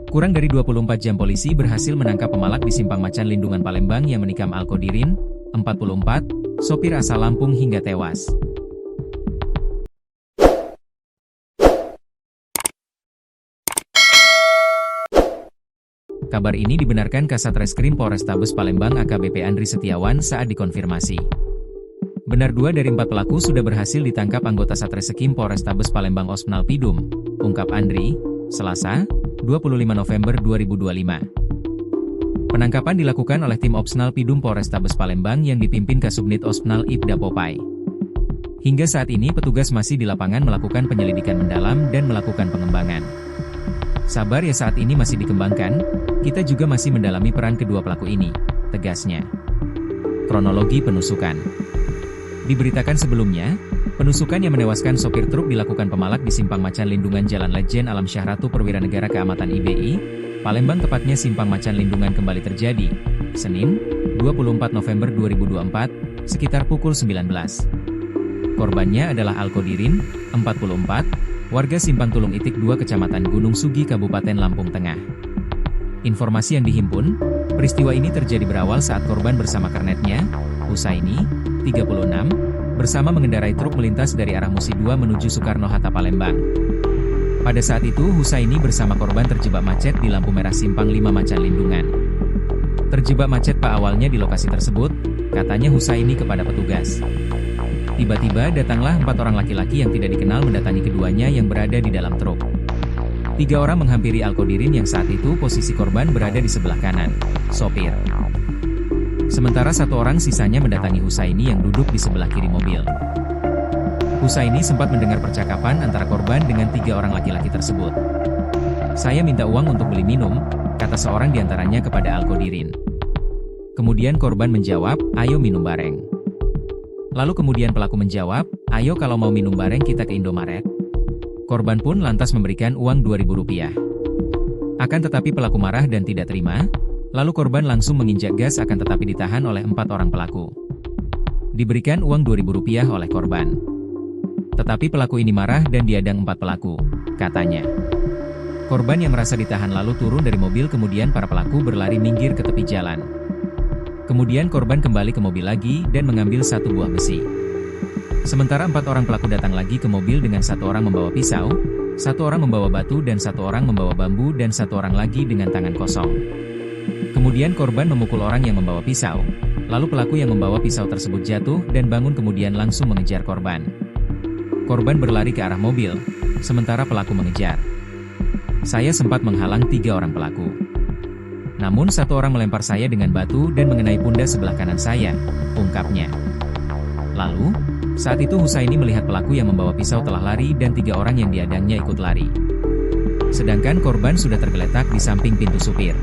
Kurang dari 24 jam polisi berhasil menangkap pemalak di Simpang Macan Lindungan Palembang yang menikam Alkodirin, 44, sopir asal Lampung hingga tewas. Kabar ini dibenarkan Kasat Reskrim Polrestabes Palembang AKBP Andri Setiawan saat dikonfirmasi. Benar 2 dari 4 pelaku sudah berhasil ditangkap anggota Satreskrim Polrestabes Palembang Osmnal Pidum, ungkap Andri, Selasa, 25 November 2025. Penangkapan dilakukan oleh tim Opsnal Pidum Polrestabes Palembang yang dipimpin Kasubnit Osmnal Ibda Popai. Hingga saat ini petugas masih di lapangan melakukan penyelidikan mendalam dan melakukan pengembangan. Sabar ya, saat ini masih dikembangkan, kita juga masih mendalami peran kedua pelaku ini, tegasnya. Kronologi penusukan. Diberitakan sebelumnya, penusukan yang menewaskan sopir truk dilakukan pemalak di Simpang Macan Lindungan Jalan Lejen Alam Syah Ratu Perwira Negara Keamatan IBI, Palembang, tepatnya Simpang Macan Lindungan kembali terjadi, Senin, 24 November 2024, sekitar pukul 19. Korbannya adalah Alkodirin, 44, warga Simpang Tulung Itik 2 Kecamatan Gunung Sugi Kabupaten Lampung Tengah. Informasi yang dihimpun, peristiwa ini terjadi berawal saat korban bersama kernetnya, Husaini, 36, bersama mengendarai truk melintas dari arah Musi 2 menuju Soekarno-Hatta Palembang. Pada saat itu Husaini bersama korban terjebak macet di lampu merah Simpang 5 Macan Lindungan. Terjebak macet awalnya di lokasi tersebut, katanya Husaini kepada petugas. Tiba-tiba datanglah 4 orang laki-laki yang tidak dikenal mendatangi keduanya yang berada di dalam truk. 3 orang menghampiri Alkodirin yang saat itu posisi korban berada di sebelah kanan, sopir. Sementara 1 orang sisanya mendatangi Husaini yang duduk di sebelah kiri mobil. Husaini sempat mendengar percakapan antara korban dengan 3 orang laki-laki tersebut. "Saya minta uang untuk beli minum," kata seorang diantaranya kepada Alkodirin. Kemudian korban menjawab, "Ayo minum bareng." Lalu kemudian pelaku menjawab, "Ayo kalau mau minum bareng kita ke Indomaret." Korban pun lantas memberikan uang Rp2.000. Akan tetapi pelaku marah dan tidak terima, lalu korban langsung menginjak gas akan tetapi ditahan oleh 4 orang pelaku. Diberikan uang Rp2.000 oleh korban. Tetapi pelaku ini marah dan diadang 4 pelaku, katanya. Korban yang merasa ditahan lalu turun dari mobil, kemudian para pelaku berlari minggir ke tepi jalan. Kemudian korban kembali ke mobil lagi dan mengambil 1 buah besi. Sementara 4 orang pelaku datang lagi ke mobil dengan 1 orang membawa pisau, 1 orang membawa batu dan 1 orang membawa bambu dan 1 orang lagi dengan tangan kosong. Kemudian korban memukul orang yang membawa pisau, lalu pelaku yang membawa pisau tersebut jatuh dan bangun kemudian langsung mengejar korban. Korban berlari ke arah mobil, sementara pelaku mengejar. Saya sempat menghalang 3 orang pelaku. Namun 1 orang melempar saya dengan batu dan mengenai pundak sebelah kanan saya, ungkapnya. Lalu, saat itu Husaini melihat pelaku yang membawa pisau telah lari dan 3 orang yang diadangnya ikut lari. Sedangkan korban sudah tergeletak di samping pintu supir.